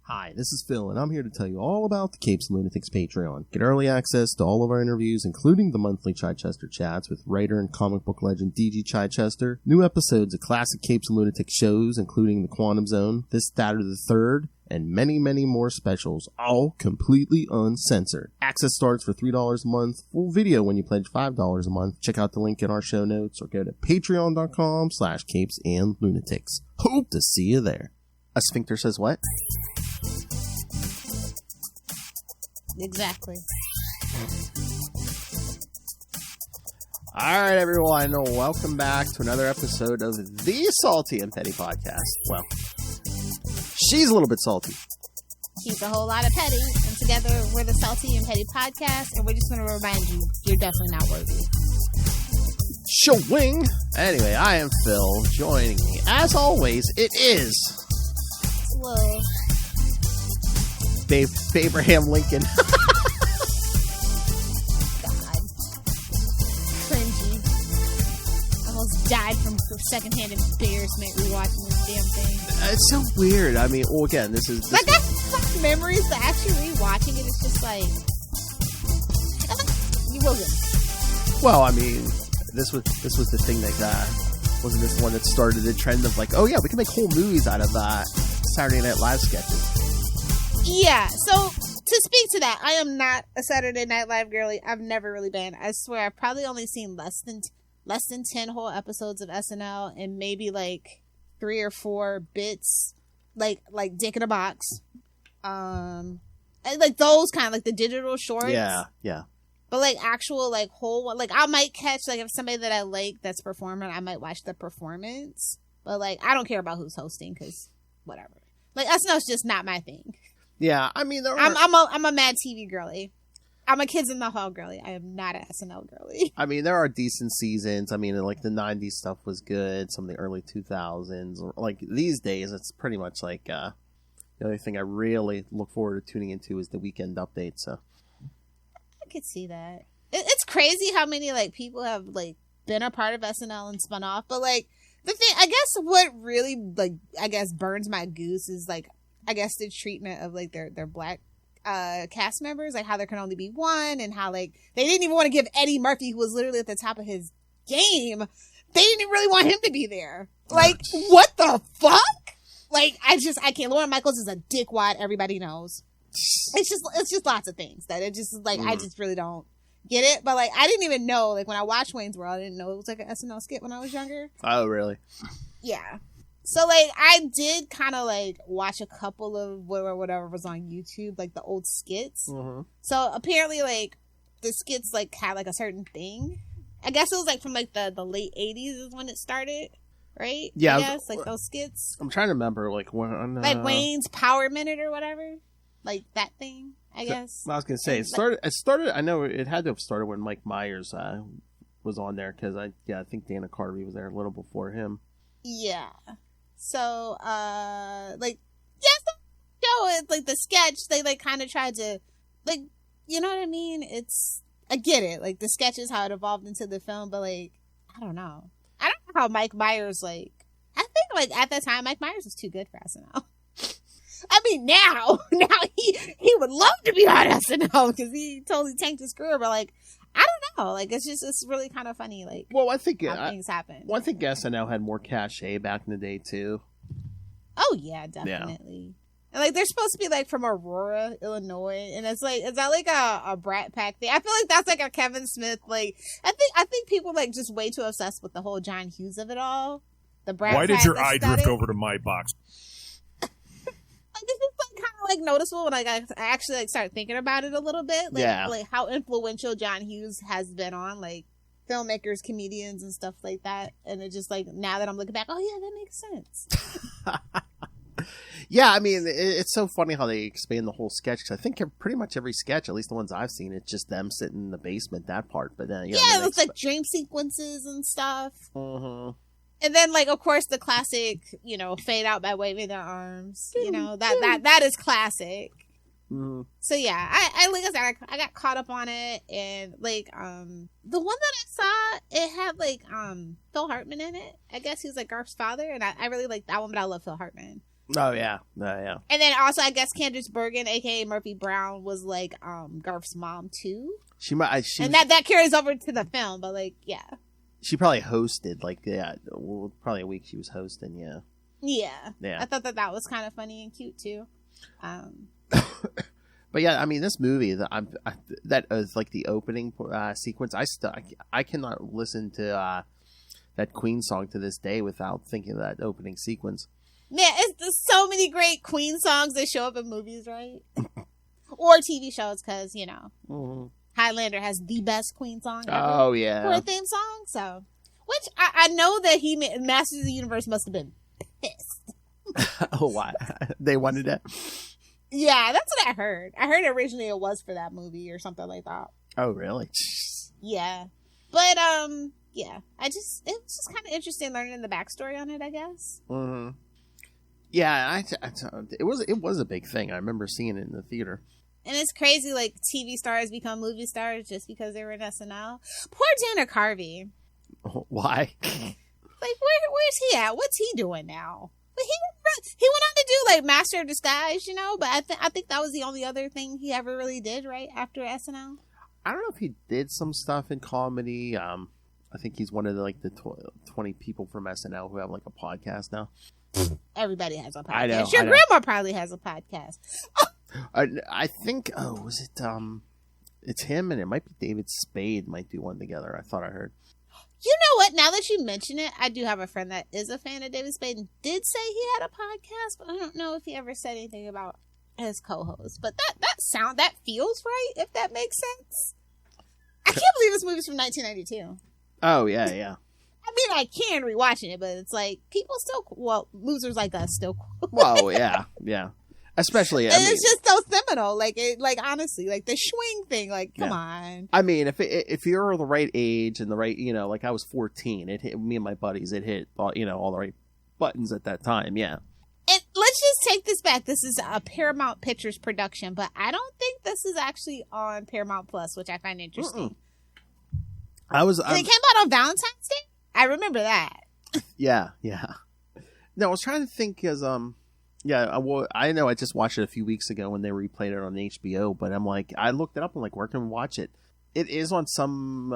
Hi, this is Phil, and I'm here to tell you all about the Capes and Lunatics Patreon. Get early access to all of our interviews, including the monthly Chichester chats with writer and comic book legend D.G. Chichester, new episodes of classic Capes and Lunatics shows, including The Quantum Zone, This, That, or the Third, and many, many more specials, all completely uncensored. Access starts for $3 a month, full video when you pledge $5 a month. Check out the link in our show notes, or go to patreon.com/CapesandLunatics. Hope to see you there. A sphincter says what? Exactly. Alright, everyone. Welcome back to another episode of the Salty and Petty Podcast. Well, she's a little bit salty. She's a whole lot of petty. And together, we're the Salty and Petty Podcast. And we're just going to remind you, you're definitely not worthy. Showing. Anyway, I am Phil. Joining me, as always, it is... Whoa. Abraham Lincoln. God. Cringy. Almost died from secondhand embarrassment rewatching this damn thing. It's so weird. I mean, well, again, this is... Like, that's memories, but actually rewatching it, it's just like... You will get it. Well, I mean, this was the thing that... wasn't this the one that started the trend of like, oh yeah, we can make whole movies out of Saturday Night Live sketches. Yeah, so to speak to that, I am not a Saturday Night Live girly. I've never really been. I swear, I've probably only seen less than 10 whole episodes of SNL and maybe like 3 or 4 bits, like Dick in a Box, and like those kind of like the digital shorts. Yeah. But like actual like whole one, like I might catch like if somebody that I like that's performing, I might watch the performance. But like I don't care about who's hosting because whatever. Like SNL's just not my thing. Yeah, I mean, I'm a Mad TV girly. I'm a Kids in the Hall girly. I am not an SNL girly. I mean, there are decent seasons. I mean, like the 90s stuff was good. Some of the early 2000s. Like these days, it's pretty much like the only thing I really look forward to tuning into is the Weekend Update. So I could see that. It's crazy how many like people have like been a part of SNL and spun off. But like the thing, I guess what really like burns my goose is like I guess the treatment of like their black cast members, like how there can only be one, and how like they didn't even want to give Eddie Murphy, who was literally at the top of his game, they didn't even really want him to be there. Like what the fuck? Like I can't. Lorne Michaels is a dickwad. Everybody knows. It's just lots of things that it just like I just really don't get it. But like I didn't even know, like when I watched Wayne's World, I didn't know it was like an SNL skit when I was younger. Oh really? Yeah. So, like, I did kind of, like, watch a couple of whatever was on YouTube, like, the old skits. Mm-hmm. So, apparently, like, the skits, like, had, like, a certain thing. I guess it was, like, from, like, the late 80s is when it started, right? Yeah. I guess, like, those skits. I'm trying to remember, like, when... Like, Wayne's Power Minute or whatever. Like, that thing, I guess. I was going to say, it started, I know it had to have started when Mike Myers was on there, because, I think Dana Carvey was there a little before him. Yeah. So, like, yes, the show, it's like the sketch, they, like, kind of tried to, like, you know what I mean? I get it. Like, the sketch is how it evolved into the film, but, like, I don't know. I don't know how Mike Myers, like, I think, like, at that time, Mike Myers was too good for SNL. I mean, now he would love to be on SNL because he totally tanked his career, but, like, I don't know. Like, it's really kind of funny, like, well, I think how things happen. Well, I think SNL had more cachet back in the day, too. Oh, yeah, definitely. Yeah. And, like, they're supposed to be, like, from Aurora, Illinois, and it's, like, is that, like, a Brat Pack thing? I feel like that's, like, a Kevin Smith, like, I think people, like, just way too obsessed with the whole John Hughes of it all. The Brat Pack. Why did your eye drift over to my box? Like, this is like kind of like noticeable when I actually like start thinking about it a little bit. Like, like how influential John Hughes has been on like filmmakers, comedians, and stuff like that. And it just like now that I'm looking back, oh yeah, that makes sense. Yeah, I mean, it's so funny how they expand the whole sketch. Cause I think pretty much every sketch, at least the ones I've seen, it's just them sitting in the basement. That part, but then yeah, it's like dream sequences and stuff. Mm-hmm. And then, like, of course, the classic, you know, fade out by waving their arms. You know, that is classic. Mm-hmm. So, yeah, I like I said, I got caught up on it. And, like, the one that I saw, it had, like, Phil Hartman in it. I guess he was, like, Garf's father. And I really like that one, but I love Phil Hartman. Oh yeah, yeah. And then also, I guess Candice Bergen, aka Murphy Brown, was like Garth's mom too. She might, and that carries over to the film. But like, yeah, she probably hosted probably a week she was hosting. Yeah. I thought that was kind of funny and cute too. But yeah, I mean, this movie that is like the opening sequence. I cannot listen to that Queen song to this day without thinking of that opening sequence. Man, there's so many great Queen songs that show up in movies, right? Or TV shows, because, you know, Highlander has the best Queen song ever. Oh, yeah. For a theme song, so. Which, I know that Masters of the Universe must have been pissed. Oh, why? They wanted it? Yeah, that's what I heard. I heard originally it was for that movie or something like that. Oh, really? Yeah. But, yeah. It was just kind of interesting learning the backstory on it, I guess. Mm-hmm. Yeah, it was a big thing. I remember seeing it in the theater. And it's crazy, like, TV stars become movie stars just because they were in SNL. Poor Dana Carvey. Why? Like, where's he at? What's he doing now? But he went on to do, like, Master of Disguise, you know? But I think that was the only other thing he ever really did, right? After SNL? I don't know if he did some stuff in comedy. I think he's one of the 20 people from SNL who have, like, a podcast now. Everybody has a podcast. I know. Your grandma probably has a podcast. I think, was it, it's him and it might be David Spade might do one together. I thought I heard. You know what? Now that you mention it, I do have a friend that is a fan of David Spade and did say he had a podcast, but I don't know if he ever said anything about his co-host. But that feels right, if that makes sense. I can't believe this movie's from 1992. Oh, yeah. I mean, I can rewatching it, but it's like people still, losers like us still. Well, yeah. Especially, it's just so seminal. Like honestly, like the swing thing. Like, come on. I mean, if you're the right age and the right, you know, like I was 14, it hit me and my buddies. It hit all the right buttons at that time. Yeah. And let's just take this back. This is a Paramount Pictures production, but I don't think this is actually on Paramount Plus, which I find interesting. It came out on Valentine's Day. I remember that. Yeah. No, I was trying to think because I know I just watched it a few weeks ago when they replayed it on HBO, but I'm like, I looked it up and like, where can we watch it? It is on some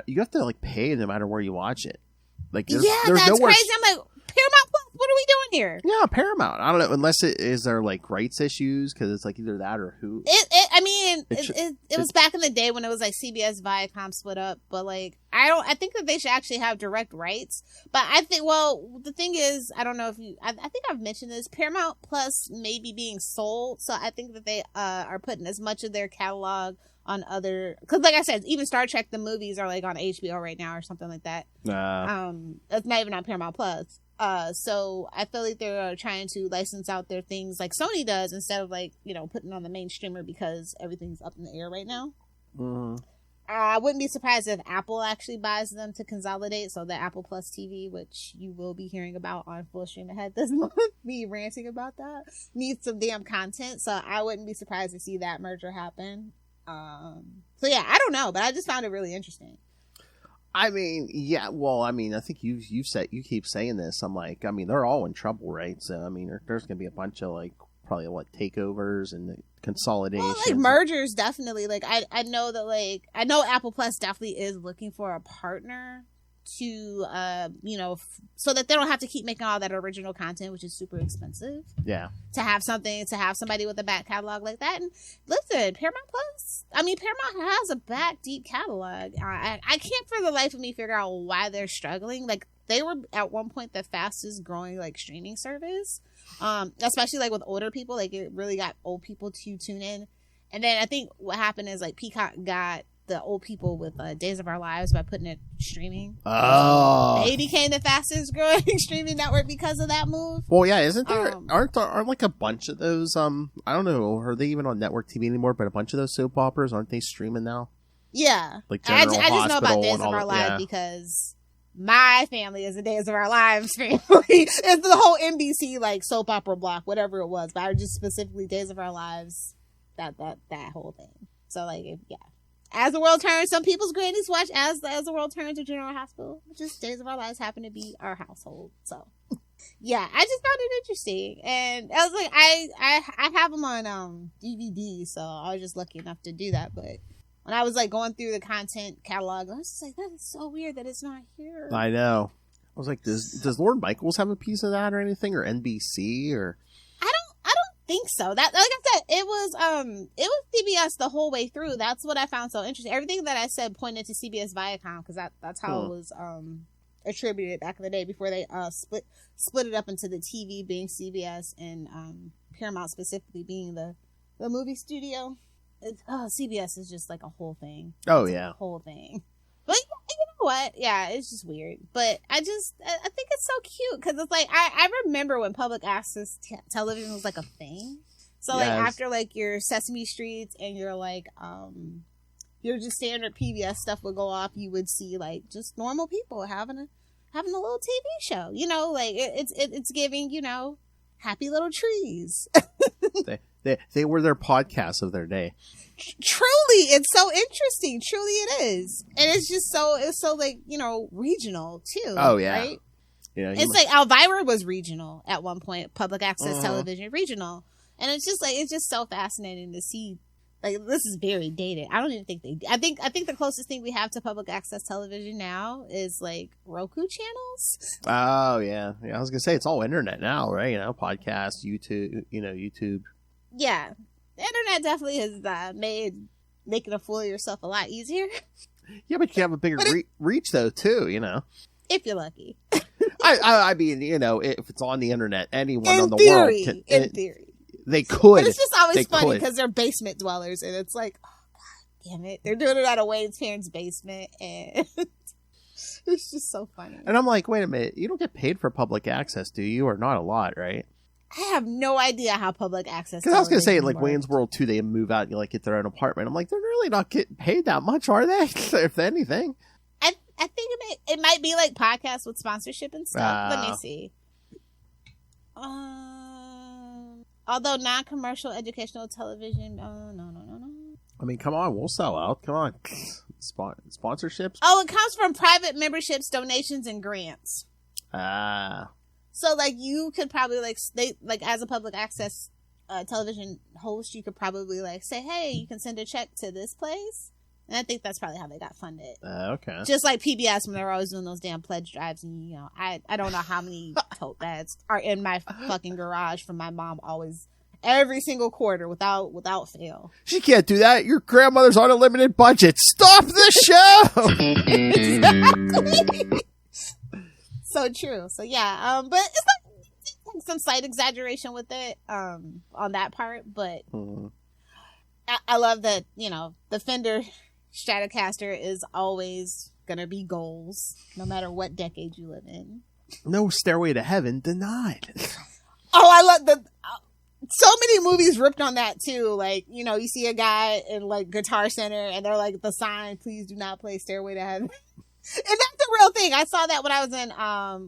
you have to like pay no matter where you watch it. Like, there's that's nowhere... crazy. I'm like, Paramount Plus, what are we doing here? Yeah, Paramount. I don't know, unless is there like rights issues because it's like either that or who. It was back in the day when it was like CBS Viacom split up, but like I think that they should actually have direct rights. But I think the thing is, I don't know if I think I've mentioned this. Paramount Plus may be being sold, so I think that they are putting as much of their catalog on other, because like I said, even Star Trek the movies are like on HBO right now or something like that. It's not even on Paramount Plus. So I feel like they're trying to license out their things like Sony does instead of like, you know, putting on the main streamer because everything's up in the air right now. Mm-hmm. I wouldn't be surprised if Apple actually buys them to consolidate. So the Apple Plus TV, which you will be hearing about on Full Stream Ahead this month, me ranting about that, needs some damn content. So I wouldn't be surprised to see that merger happen. So yeah, I don't know, but I just found it really interesting. I mean, yeah. Well, I mean, I think you keep saying this. I'm like, I mean, they're all in trouble, right? So I mean, there's gonna be a bunch of like probably takeovers and consolidation. Well, like mergers, definitely. Like I know that I know Apple Plus definitely is looking for a partner to you know, so that they don't have to keep making all that original content, which is super expensive. Yeah. To have somebody with a back catalog like that. And listen, Paramount has a back deep catalog. I can't for the life of me figure out why they're struggling. Like, they were at one point the fastest growing like streaming service, especially like with older people. Like, it really got old people to tune in. And then I think what happened is like Peacock got the old people with Days of Our Lives by putting it streaming. Oh, they became the fastest growing streaming network because of that move. Well, yeah, isn't there aren't like a bunch of those? I don't know, are they even on network TV anymore? But a bunch of those soap operas, aren't they streaming now? Yeah, like I just know about Days of Our Lives because my family is a Days of Our Lives family. It's the whole NBC like soap opera block, whatever it was. But I just specifically Days of Our Lives, that whole thing. So like, yeah. As the World Turns, some people's grannies watch As the World Turns or General Hospital, which is Days of Our Lives happen to be our household. So Yeah, I just found it interesting, and I was like, I have them on DVD, so I was just lucky enough to do that. But when I was like going through the content catalog, I was just like, that is so weird that it's not here. I know. I was like, does Lord Michaels have a piece of that or anything, or NBC or? I don't think so. That, like I said, it was CBS the whole way through. That's what I found so interesting. Everything that I said pointed to CBS Viacom because that's how it was attributed back in the day before they split it up into the TV being CBS and Paramount specifically being the movie studio. CBS is just like a whole thing. Oh yeah, a whole thing. But you know what? Yeah, it's just weird. But I think it's so cute because it's like I remember when public access television was like a thing. So like after like your Sesame Streets and your like your just standard PBS stuff would go off, you would see like just normal people having a little TV show. You know, like it's giving, you know, happy little trees. They were their podcasts of their day. Truly, it's so interesting. Truly, it is, and it's so like, you know, regional too. Oh yeah, right? Yeah, it's like Elvira was regional at one point, public access television regional, and it's just so fascinating to see. Like, this is very dated. I don't even think I think the closest thing we have to public access television now is like Roku channels. Oh yeah. I was gonna say it's all internet now, right? You know, podcasts, YouTube. Yeah, the internet definitely has made making a fool of yourself a lot easier. Yeah, but you have a bigger reach though too. You know, if you're lucky. I mean, you know, if it's on the internet, anyone in on the theory, world in theory. They could. But it's just always funny because they're basement dwellers, and it's like, oh god damn it, they're doing it out of Wayne's parents' basement, and it's just so funny. And I'm like, wait a minute, you don't get paid for public access, do you? Or not a lot, right? I have no idea how public access. Because I was gonna say, like Wayne's World 2, they move out and you like get their own apartment. I'm like, they're really not getting paid that much, are they? If anything, I think it might be like podcasts with sponsorship and stuff. Let me see. Although non-commercial educational television, no. I mean, come on, we'll sell out. Come on, sponsorships. Oh, it comes from private memberships, donations, and grants. So, like, you could probably like as a public access television host, you could probably like say, "Hey, you can send a check to this place," and I think that's probably how they got funded. Okay. Just like PBS when they were always doing those damn pledge drives, and you know, I don't know how many tote bags are in my fucking garage from my mom always every single quarter without fail. She can't do that. Your grandmother's on a limited budget. Stop the show. Exactly. So true. So yeah, but it's like some slight exaggeration with it on that part, but I love that, you know, the Fender Stratocaster is always gonna be goals no matter what decade you live in. No Stairway to Heaven denied. Oh, I love so many movies ripped on that too. Like, you know, you see a guy in like Guitar Center and they're like the sign, "Please do not play Stairway to Heaven." And that's a real thing. I saw that when I was in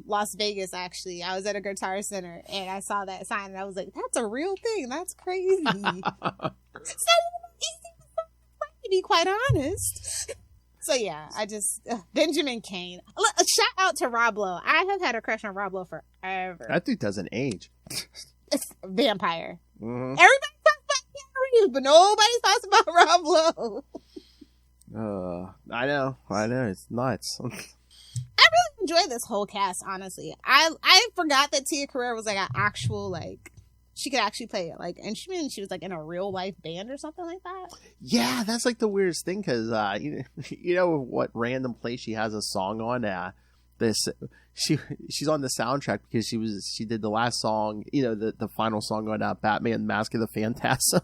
Las Vegas, actually. I was at a Guitar Center, and I saw that sign, and I was like, that's a real thing. That's crazy. It's not easy to be quite honest. So, yeah, I just... Benjamin Cain. A shout out to Rob Lowe. I have had a crush on Rob Lowe forever. That dude doesn't age. It's a vampire. Mm-hmm. Everybody talks about Keanu Reeves, but nobody talks about Rob Lowe. I know. It's nuts. I really enjoy this whole cast, honestly. I forgot that Tia Carrere was like an actual, like, she could actually play it, like, and she was like in a real life band or something like that. Yeah, that's like the weirdest thing because you know what random place she has a song on. She's on the soundtrack because she did the last song, you know, the final song on Batman: Mask of the Phantasm.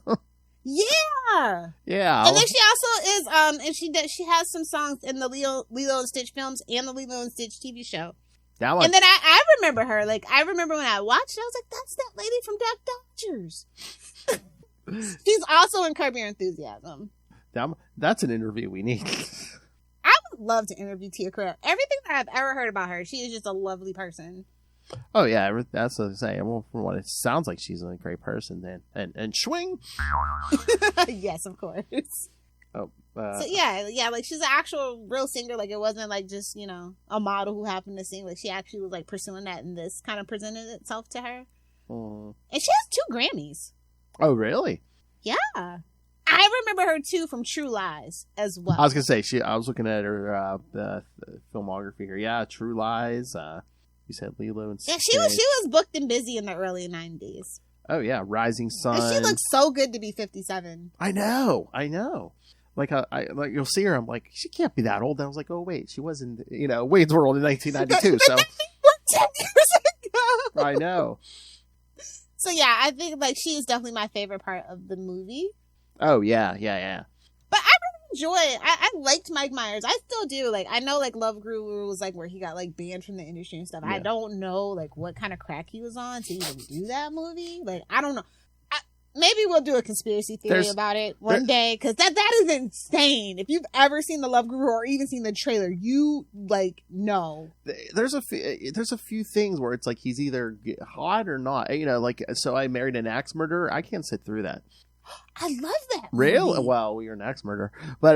Yeah. And then she also is and she has some songs in the Lilo and Stitch films and the Lilo and Stitch TV show. And then I remember her. Like, I remember when I watched it, I was like, that's that lady from Duck Dodgers. She's also in Curb Your Enthusiasm. That's an interview we need. I would love to interview Tia Carrere. Everything that I've ever heard about her, she is just a lovely person. Oh yeah, that's what I'm saying. Well, from what it sounds like, she's a great person. Then and swing. Yes, of course. Oh. So yeah, like she's an actual real singer. Like it wasn't like just, you know, a model who happened to sing. Like she actually was like pursuing that, and this kind of presented itself to her. And she has 2 Grammys. Oh, really? Yeah. I remember her too from True Lies as well. I was gonna say I was looking at her the filmography here. Yeah, True Lies. You said Lilo and Stitch. Yeah, she was booked and busy in the early 90s. Oh yeah, Rising Sun. And she looks so good to be 57. I know. Like I like you'll see her. I'm like, she can't be that old. And I was like, oh wait, she was in Wayne's World in 1992. So 10 years ago. I know. So yeah, I think like she is definitely my favorite part of the movie. Oh yeah. But I really enjoy it. I liked Mike Myers. I still do. Like I know like Love Guru was like where he got like banned from the industry and stuff. Yeah. I don't know like what kind of crack he was on to even do that movie. Like I don't know. Maybe we'll do a conspiracy theory about it one day, because that is insane. If you've ever seen the Love Guru or even seen the trailer, you like know. There's a few things where it's like he's either hot or not. You know, like So I Married an Axe Murderer. I can't sit through that. I love that movie. Really? Well, you're an axe murderer, but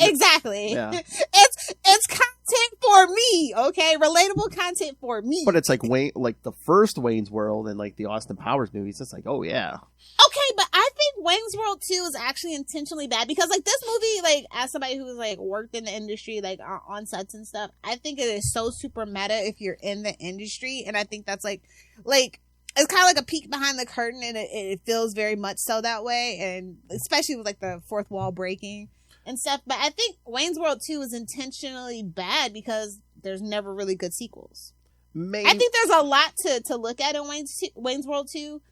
exactly. Yeah. It's content for me, okay? Relatable content for me. But it's like like the first Wayne's World and like the Austin Powers movies. It's like, oh yeah. Okay, but I think Wayne's World 2 is actually intentionally bad because like this movie, like as somebody who's like worked in the industry, like on sets and stuff, I think it is so super meta if you're in the industry, and I think that's like. It's kind of like a peek behind the curtain, and it feels very much so that way, and especially with like the fourth wall breaking and stuff. But I think Wayne's World 2 is intentionally bad because there's never really good sequels. Maybe. I think there's a lot to look at in Wayne's World 2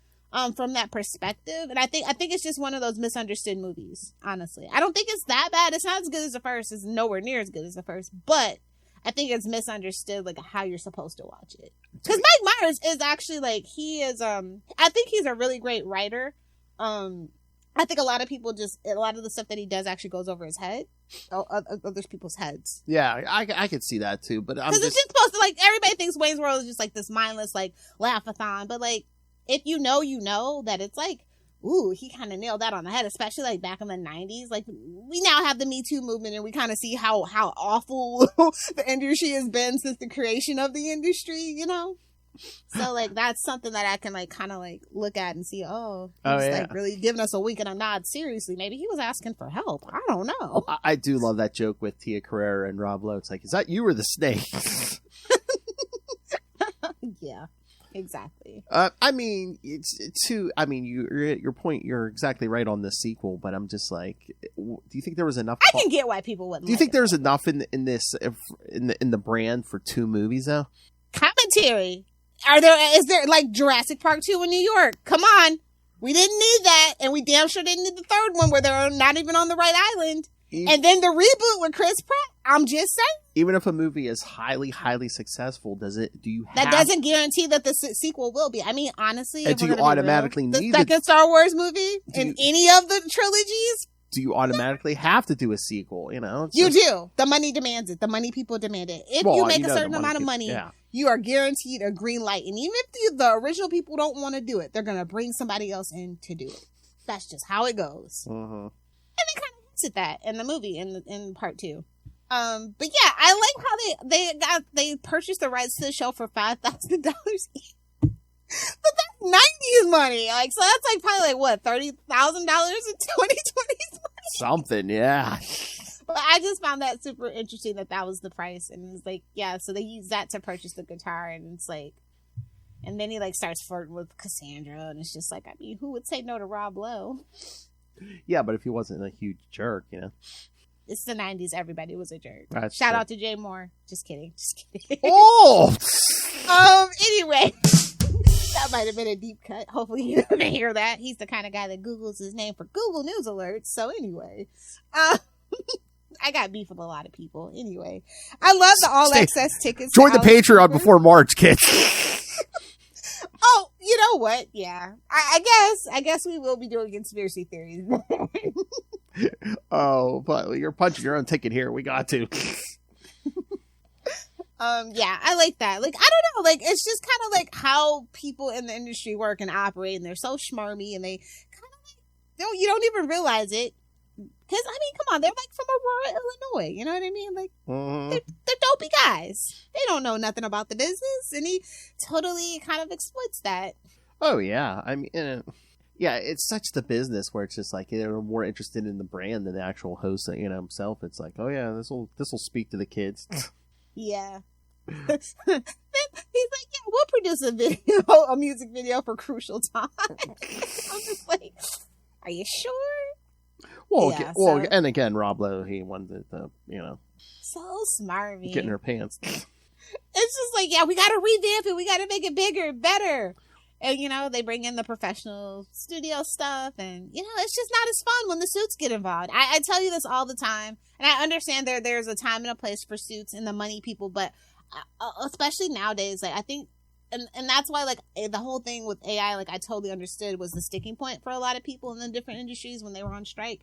from that perspective, and I think it's just one of those misunderstood movies, honestly. I don't think it's that bad. It's not as good as the first. It's nowhere near as good as the first, but I think it's misunderstood, like, how you're supposed to watch it. Because Mike Myers is actually, like, he is, I think he's a really great writer. I think a lot of the stuff that he does actually goes over his head, other people's heads. Yeah, I could see that, too, but because it's just supposed to, like, everybody thinks Wayne's World is just, like, this mindless, like, laugh-a-thon, but, like, if you know that it's, like, ooh, he kind of nailed that on the head, especially like back in the 90s. Like we now have the Me Too movement, and we kind of see how awful the industry has been since the creation of the industry, you know? So like that's something that I can like kind of like look at and see, he's like really giving us a wink and a nod. Seriously, maybe he was asking for help. I don't know. I do love that joke with Tia Carrere and Rob Lowe. It's like, is that you or the snake? Yeah. Exactly. I mean, your point. You're exactly right on this sequel, but I'm just like, do you think there was enough? I can get why people wouldn't. Do you think there's enough in the brand for 2 movies though? Commentary. Is there like Jurassic Park 2 in New York? Come on, we didn't need that, and we damn sure didn't need the third one where they're not even on the right island. And then the reboot with Chris Pratt. I'm just saying. Even if a movie is highly, highly successful, that doesn't guarantee that the sequel will be. I mean, honestly, and do you automatically need the second Star Wars movie in any of the trilogies? Do you automatically have to do a sequel? You know, you do. The money demands it. The money people demand it. If you make a certain amount of money, you are guaranteed a green light. And even if the original people don't want to do it, they're gonna bring somebody else in to do it. That's just how it goes. Mm-hmm. And it kind of at that in the movie in part 2. But yeah, I like how they purchased the rights to the show for $5,000 each. But that's 90s money. Like, so that's like probably like what, $30,000 in 2020's money? Something, yeah. But I just found that super interesting that was the price, and it's like, yeah, so they use that to purchase the guitar, and it's like, and then he like starts flirting with Cassandra, and it's just like, I mean, who would say no to Rob Lowe? Yeah, but if he wasn't a huge jerk, you know. It's the 90s. Everybody was a jerk. That's Shout true. out to Jay Moore. Just kidding. Oh! Anyway. That might have been a deep cut. Hopefully you didn't hear that. He's the kind of guy that Googles his name for Google News alerts. So anyway. I got beef with a lot of people. Anyway. I love the all-access tickets. Join the Patreon before March, kids. Oh, you know what? Yeah. I guess we will be doing conspiracy theories. Oh, but you're punching your own ticket here. We got to. Yeah, I like that. Like, I don't know. Like, it's just kind of like how people in the industry work and operate, and they're so schmarmy, and they kind of like, you don't even realize it. Because, I mean, come on, they're like from Aurora, Illinois. You know what I mean? Like, they're dopey guys. They don't know nothing about the business. And he totally kind of exploits that. Oh, yeah. I mean, yeah, it's such the business where it's just like they're more interested in the brand than the actual host, himself. It's like, oh, yeah, this will speak to the kids. Yeah. He's like, yeah, we'll produce a music video for Crucial Time. I'm just like, are you sure? Well, and again, Rob Lowe, he wanted the, so smart, man. Getting her pants. It's just like, yeah, we got to revamp it. We got to make it bigger, better. And, they bring in the professional studio stuff. And, it's just not as fun when the suits get involved. I tell you this all the time. And I understand there's a time and a place for suits and the money people. But especially nowadays, like, I think, and that's why, like, the whole thing with AI, like, I totally understood was the sticking point for a lot of people in the different industries when they were on strike.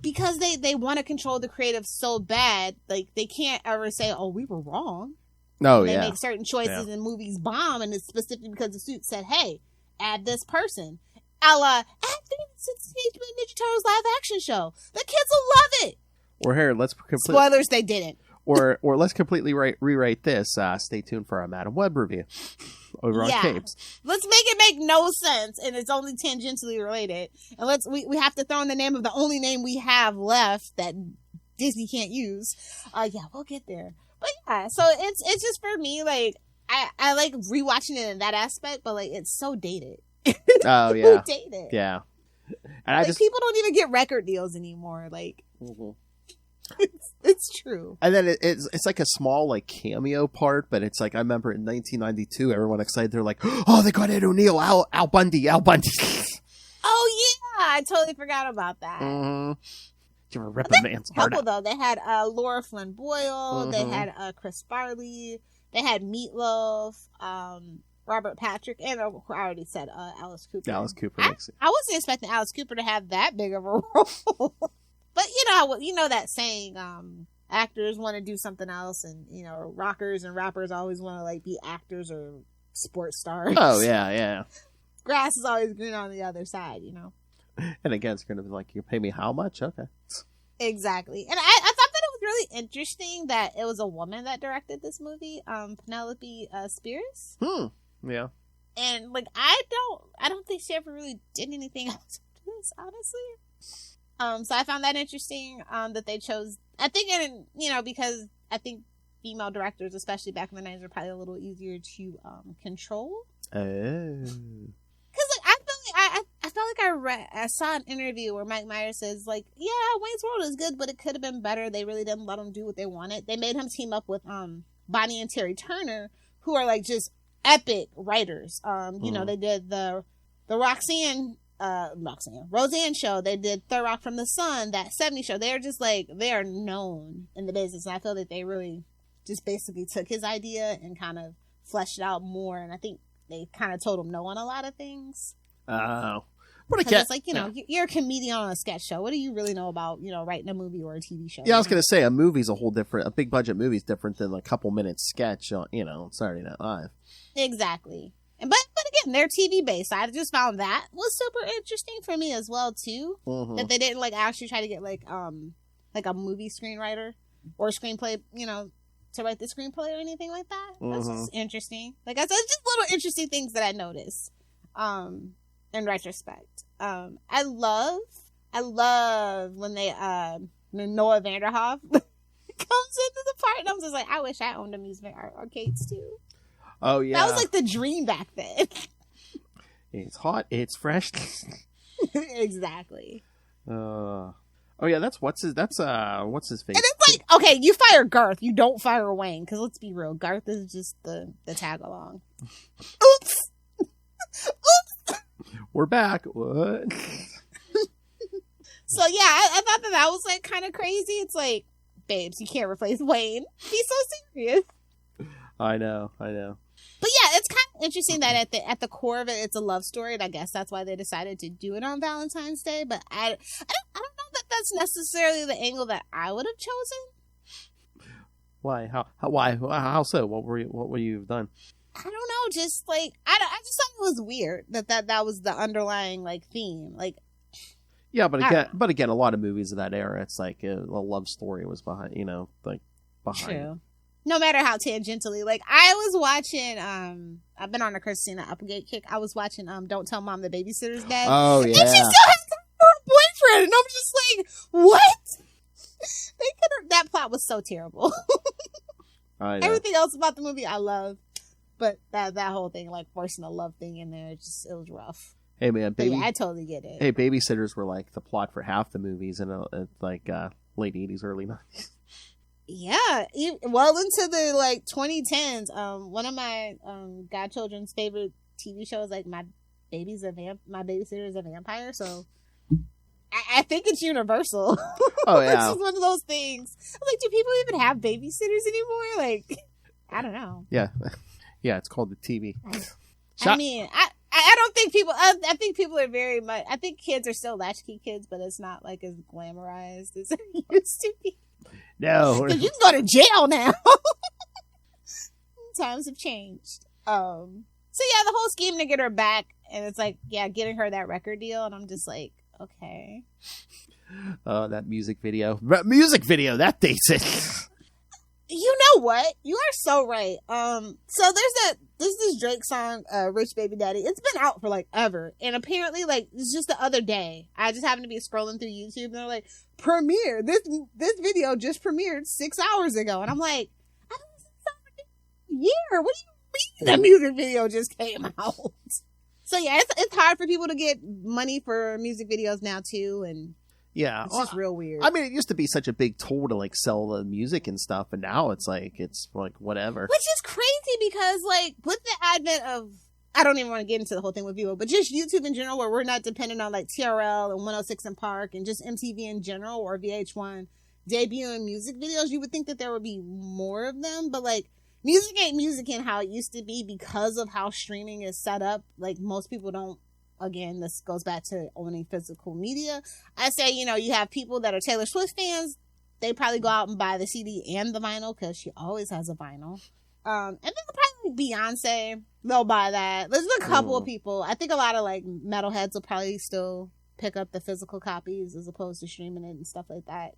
Because they want to control the creative so bad, like, they can't ever say, oh, we were wrong. No, they make certain choices in movies bomb, and it's specifically because the suit said, hey, add this person. A la, add Teenage Mutant Ninja Turtles live action show. The kids will love it. Or here, let's spoilers, they didn't. Or let's completely rewrite this. Stay tuned for our Madam Web review over on Capes. Let's make it make no sense, and it's only tangentially related. And we have to throw in the name of the only name we have left that Disney can't use. We'll get there. But yeah, so it's just for me, like, I like rewatching it in that aspect, but like it's so dated. Oh yeah, dated. Yeah. And like, people don't even get record deals anymore. Like. Mm-hmm. It's true. And then it's like a small like cameo part, but it's like I remember in 1992, everyone excited. They're like, "Oh, they got Ed O'Neill, Al Bundy." Oh yeah, I totally forgot about that. Mm-hmm. Did you ever rip a man's heart out? Though they had Laura Flynn Boyle, they had Chris Farley, they had Meatloaf, Robert Patrick, and I already said Alice Cooper. Alice Cooper. I wasn't expecting Alice Cooper to have that big of a role. But you know that saying, actors want to do something else, and rockers and rappers always want to like be actors or sports stars. Oh yeah. Grass is always green on the other side, And again, it's going to be like, you pay me how much? Okay. Exactly. And I thought that it was really interesting that it was a woman that directed this movie, Penelope Spears. Yeah. And like I don't think she ever really did anything else after this, honestly. So I found that interesting, that they chose, I think, because I think female directors, especially back in the 90s, are probably a little easier to control. Oh. Because I felt like I saw an interview where Mike Myers says, like, yeah, Wayne's World is good, but it could have been better. They really didn't let him do what they wanted. They made him team up with Bonnie and Terry Turner, who are like just epic writers. They did the Roseanne show. They did Third Rock from the Sun, that 70s show. They're just like, they are known in the business. And I feel that they really just basically took his idea and kind of fleshed it out more. And I think they kind of told him no on a lot of things. Oh. It's like, you're a comedian on a sketch show. What do you really know about, writing a movie or a TV show? Yeah, I was going to say, a movie's a big budget movie's different than a couple minutes sketch on, Saturday Night Live. Exactly. But again, they're TV based. I just found that was super interesting for me as well too. Mm-hmm. That they didn't like actually try to get like a movie screenwriter or screenplay, to write the screenplay or anything like that. That's just interesting. Like I said, it's just little interesting things that I noticed. In retrospect, I love when when Noah Vanderhoff comes into the party, and I'm just like, I wish I owned amusement arcades too. Oh yeah, that was like the dream back then. It's hot, it's fresh. Exactly. Oh yeah, what's his face? And it's like, okay, you fire Garth, you don't fire Wayne, because let's be real, Garth is just the tag along. Oops. Oops. We're back. What? So yeah, I thought that was like kind of crazy. It's like, babes, you can't replace Wayne. He's so serious. I know. But yeah, it's kind of interesting that at the core of it, it's a love story, and I guess that's why they decided to do it on Valentine's Day. But I don't know that that's necessarily the angle that I would have chosen. Why? Why? How so? What would you have done? I don't know. Just like I just thought it was weird that was the underlying like theme. Like, Yeah, but again, a lot of movies of that era, it's like a love story was behind, behind. True. No matter how tangentially, like I was watching, I've been on a Christina Applegate kick. I was watching, Don't Tell Mom the Babysitter's Dead. Oh yeah. And she still has a boyfriend, and I'm just like, what? That plot was so terrible. I know. Everything else about the movie I love, but that whole thing, like forcing a love thing in there, it was rough. Hey man, I totally get it. Hey, babysitters were like the plot for half the movies in late 80s, early 90s. Yeah, well into the like 2010s. One of my godchildren's favorite TV shows, like my babysitter is a vampire. So I think it's universal. Oh yeah, it's just one of those things. I'm like, do people even have babysitters anymore? Like, I don't know. Yeah, it's called the TV. I mean, I don't think people. I think people are very much. I think kids are still latchkey kids, but it's not like as glamorized as it used to be. No, because you can go to jail now. Times have changed. So yeah, the whole scheme to get her back, and it's like, yeah, getting her that record deal, and I'm just like, okay. That music video. That dates it. You know what? You are so right. So there's this Drake song, Rich Baby Daddy. It's been out for like ever. And apparently, like, it's just the other day, I just happened to be scrolling through YouTube and they're like, premiere. This video just premiered 6 hours ago. And I'm like, I don't know, year. What do you mean the music video just came out? So yeah, it's hard for people to get money for music videos now too, and yeah, it's just real weird. I mean, it used to be such a big tool to like sell the music and stuff, and now it's like whatever. Which is crazy because like with the advent of, I don't even want to get into the whole thing with Vivo, but just YouTube in general, where we're not dependent on like TRL and 106 and Park and just MTV in general or VH1 debuting music videos, you would think that there would be more of them, but like music ain't music in how it used to be because of how streaming is set up. Like most people don't. Again, this goes back to owning physical media. I say, you have people that are Taylor Swift fans. They probably go out and buy the CD and the vinyl because she always has a vinyl. And then probably Beyonce, they'll buy that. There's a couple of people. I think a lot of like metalheads will probably still pick up the physical copies as opposed to streaming it and stuff like that.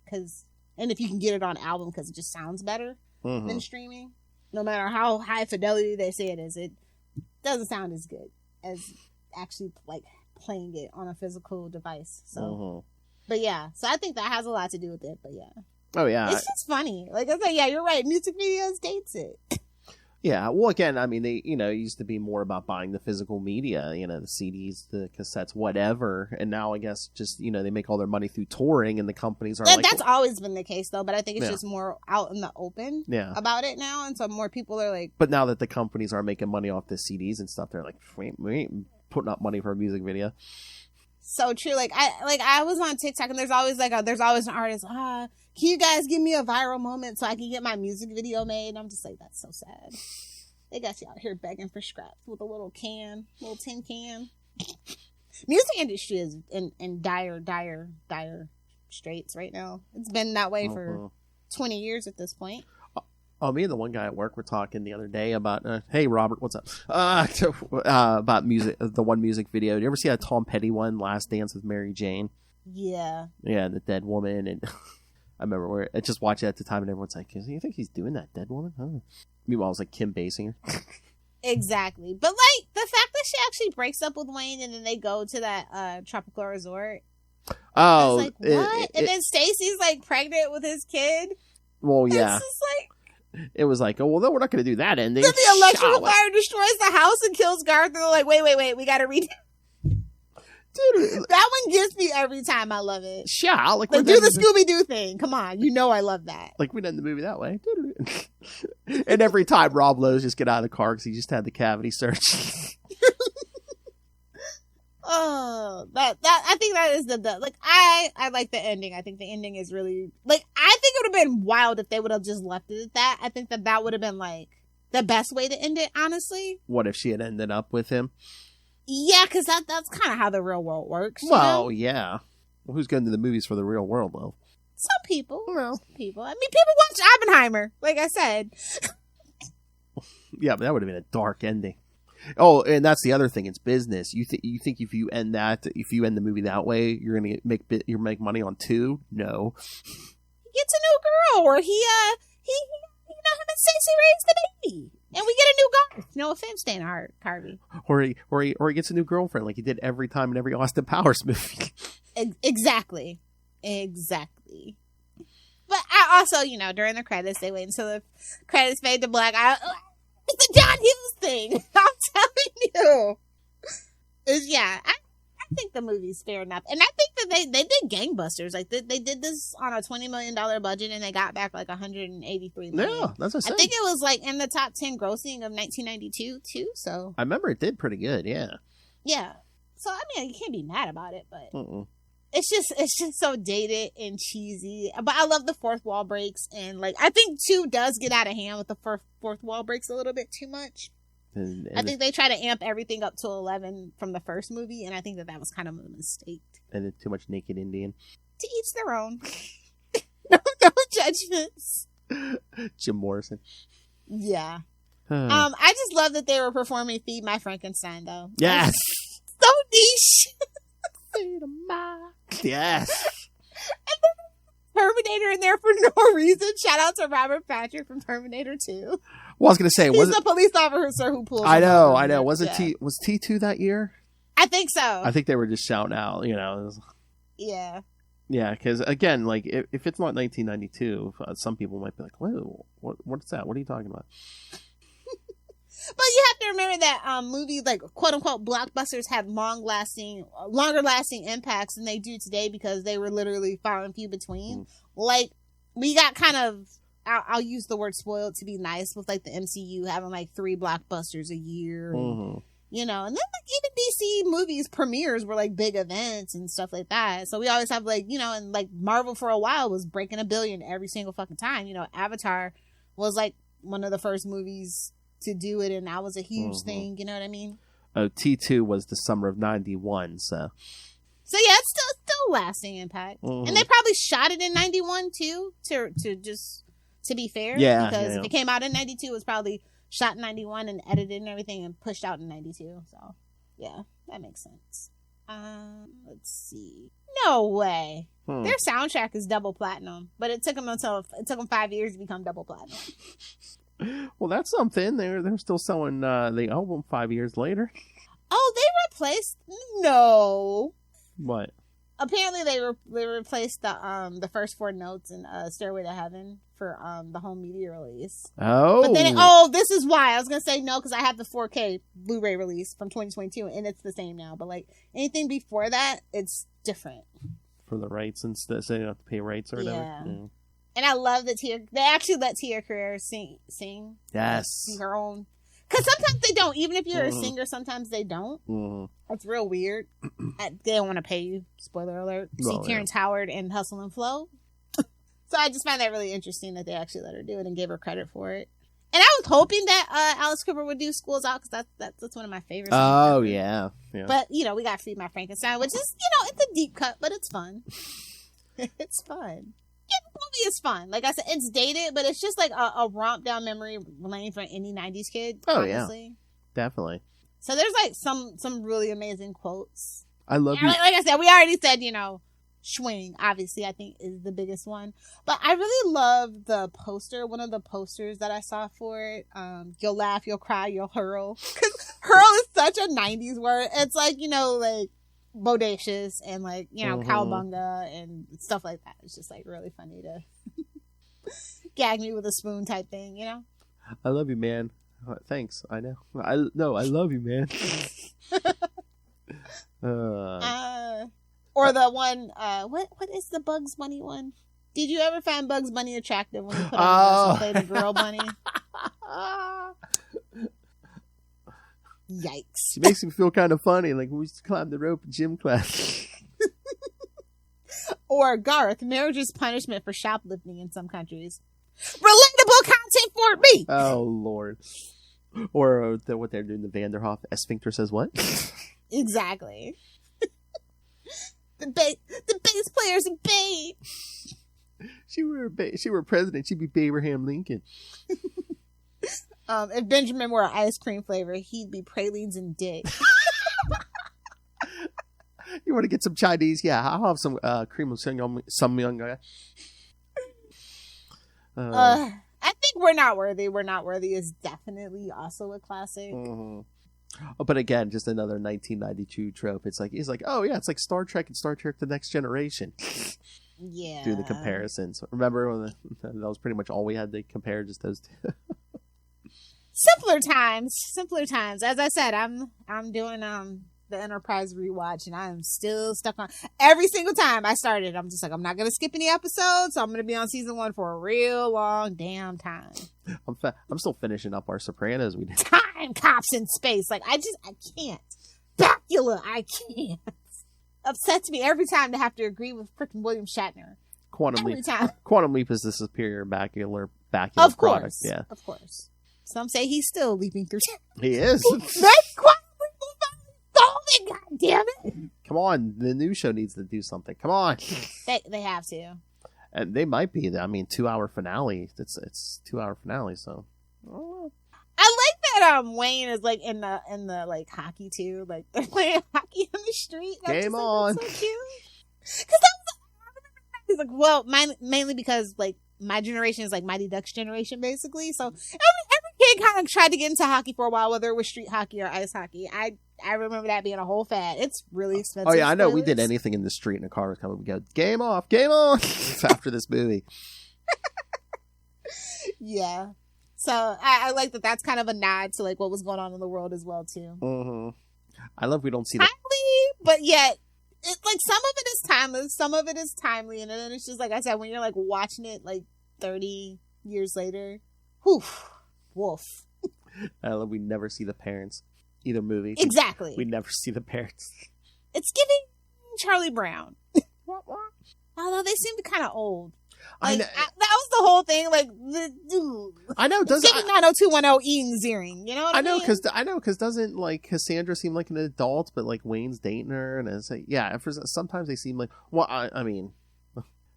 And if you can get it on album because it just sounds better than streaming. No matter how high fidelity they say it is, it doesn't sound as good as actually like playing it on a physical device. So but yeah, so I think that has a lot to do with it. But yeah, it's just funny. Like I said, yeah, you're right, music videos dates it. Yeah, well, again, I mean, they, it used to be more about buying the physical media, the CDs, the cassettes, whatever, and now I guess just, they make all their money through touring, and the companies are that's always been the case, though, but I think it's just more out in the open about it now, and so more people are like... But now that the companies are making money off the CDs and stuff, they're like, we ain't putting up money for a music video. So true. Like I was on TikTok, and there's always an artist, can you guys give me a viral moment so I can get my music video made? And I'm just like, that's so sad. They got you out here begging for scraps with a little tin can. Music industry is in dire straits right now. It's been that way for 20 years at this point. Oh, me and the one guy at work were talking the other day about, hey, Robert, what's up? About music, the one music video. Did you ever see that Tom Petty one, Last Dance with Mary Jane? Yeah. Yeah, the dead woman. And I remember I just watched it at the time, and everyone's like, you think he's doing that dead woman? Huh? Meanwhile, I was like Kim Basinger. Exactly. But like the fact that she actually breaks up with Wayne and then they go to that tropical resort. Oh. Like, what? And then Stacy's like pregnant with his kid. Well, yeah. It's just like... It was like, oh, well, no, we're not going to do that ending. Then the electrical fire destroys the house and kills Garth, and they're like, wait, we got to read. Dude, that one gets me every time. I love it. Yeah, like do the Scooby-Doo thing. Come on, I love that. Like we done the movie that way. And every time Rob Lowe's just get out of the car because he just had the cavity search. Oh, that I think that is the like I like the ending. I think the ending is really like I think it would have been wild if they would have just left it at that. I think that would have been like the best way to end it, honestly. What if she had ended up with him? Yeah, because that's kind of how the real world works. Well, yeah. Well, who's going to the movies for the real world, though? Some people. Well, some people. I mean, people watch Oppenheimer, like I said. Yeah, but that would have been a dark ending. Oh, and that's the other thing. It's business. You think if you end the movie that way, you're gonna make money on 2? No. He gets a new girl, or he him and Stacey raised the baby, and we get a new Garth. No offense, Dana Carvey. Or he gets a new girlfriend, like he did every time in every Austin Powers movie. Exactly. But I also, during the credits, they wait until the credits fade to black. It's a John Hughes thing. I'm telling you. I think the movie's fair enough. And I think that they did gangbusters. Like, they did this on a $20 million budget, and they got back like $183 million. Yeah, that's what I said. I think it was like in the top 10 grossing of 1992, too. So I remember it did pretty good, yeah. Yeah. So, I mean, you can't be mad about it, but... It's just so dated and cheesy. But I love the fourth wall breaks. And, like, I think 2 does get out of hand with the fourth wall breaks a little bit too much. And I think they try to amp everything up to 11 from the first movie. And I think that was kind of a mistake. And then too much naked Indian. To each their own. no judgments. Jim Morrison. Yeah. I just love that they were performing Feed My Frankenstein, though. Yes. So niche. Yes. And then Terminator in there for no reason. Shout out to Robert Patrick from Terminator 2. Well, I was gonna say, he's the police officer who pulls. I know. Was T2 that year? I think so. I think they were just shouting out, Yeah. Yeah, because again, like if it's not 1992, some people might be like, "Whoa, what's that? What are you talking about?" But you have to remember that movies, like, quote-unquote, blockbusters have longer lasting impacts than they do today because they were literally far and few between. Like, we got kind of, I'll use the word spoiled to be nice, with, like, the MCU having, like, 3 blockbusters a year. And, and then, like, even DC movies premieres were, like, big events and stuff like that. So we always have, like, and, like, Marvel for a while was breaking $1 billion every single fucking time. Avatar was, like, one of the first movies to do it, and that was a huge thing, you know what I mean? T2 was the summer of 91, so yeah, it's still lasting impact. And they probably shot it in 91 too, to be fair. Yeah, because if it came out in 92, it was probably shot in 91 and edited and everything and pushed out in 92. So yeah, that makes sense. Let's see. No way. Their soundtrack is double platinum, but it took them 5 years to become double platinum. Well, that's something. They're still selling the album 5 years later. Oh, they replaced... No. What? Apparently, they replaced the first 4 notes in Stairway to Heaven for the home media release. Oh. But then, this is why. I was going to say no, because I have the 4K Blu-ray release from 2022, and it's the same now. But, like, anything before that, it's different. For the rights and stuff, so you don't have to pay rights or whatever. Yeah. And I love that they actually let Tia Carrere sing. Yes. Her own. Because sometimes they don't. Even if you're a singer, sometimes they don't. It's real weird. They don't want to pay you. Spoiler alert. See Terrence Howard and Hustle and Flow. So I just find that really interesting that they actually let her do it and gave her credit for it. And I was hoping that Alice Cooper would do Schools Out, because that's one of my favorites. Oh, yeah. But, we got Feed My Frankenstein, which is, it's a deep cut, but it's fun. It's fun. Yeah, the movie is fun. Like I said, it's dated, but it's just like a romp down memory lane for any 90s kid. Oh, honestly. Yeah. Definitely. So there's like some really amazing quotes. I love you. Like I said, we already said, Swing, obviously, I think is the biggest one. But I really love the poster. One of the posters that I saw for it. You'll laugh, you'll cry, you'll hurl. Because hurl is such a 90s word. It's like, like bodacious and like, cowabunga and stuff like that. It's just like really funny to gag me with a spoon type thing, I love you, man. Thanks. I know. I love you, man. Or the one, what is the Bugs Bunny one? Did you ever find Bugs Bunny attractive when you put on the play the girl bunny? Yikes. It makes me feel kind of funny, like we used to climb the rope in gym class. Or Garth, marriage is punishment for shoplifting in some countries. Relatable content for me! Oh, Lord. Or what they're doing, the Vanderhoff, a sphincter says what? Exactly. The bass player's a babe. She were president, she'd be Abraham Lincoln. If Benjamin were an ice cream flavor, he'd be pralines and dick. You want to get some Chinese? Yeah, I'll have some cream of some young guy. I think We're Not Worthy. We're Not Worthy is definitely also a classic. Mm-hmm. Oh, but again, just another 1992 trope. It's like oh yeah, it's like Star Trek and Star Trek: The Next Generation. Yeah. Do the comparisons. Remember when that was pretty much all we had to compare, just those two. Simpler times. As I said, I'm doing the Enterprise rewatch, and I am still stuck on every single time I started. I'm just like, I'm not gonna skip any episodes, so I'm gonna be on season 1 for a real long damn time. I'm still finishing up our Sopranos. We did Time cops in space. Like I can't. Bacula, I can't. Upsets me every time to have to agree with freaking William Shatner. Quantum every Leap. Time. Quantum Leap is the superior bacula of course, product. Yeah, of course. Some say he's still leaping through. He is. That's Quantum Leap. God damn it! Come on, the new show needs to do something. Come on. They have to. And they might be. 2-hour finale. It's 2-hour finale. So. Oh. I like that Wayne is like in the like hockey too. Like they're playing hockey in the street. Game on. That's so cute. Because he's like, well, mainly because like my generation is like Mighty Ducks generation basically. So every kid kind of tried to get into hockey for a while, whether it was street hockey or ice hockey. I remember that being a whole fad. It's really expensive. Oh yeah, I know. We did anything in the street and a car was coming. We go, game off, game on after this movie. Yeah. So I like that. That's kind of a nod to like what was going on in the world as well too. Mm-hmm. I love we don't see timely, but yet it's like some of it is timeless, some of it is timely, and then it's just like I said, when you're like watching it like 30 years later, whew, woof. I love we never see the parents either movie. Exactly. We never see the parents. It's giving Charlie Brown. Although they seem kind of old. Like, that was the whole thing. Like, I know. It's giving 90210 Ian Ziering. You know what I mean? I know because doesn't like Cassandra seem like an adult, but like Wayne's dating her, and it's like sometimes they seem like I mean,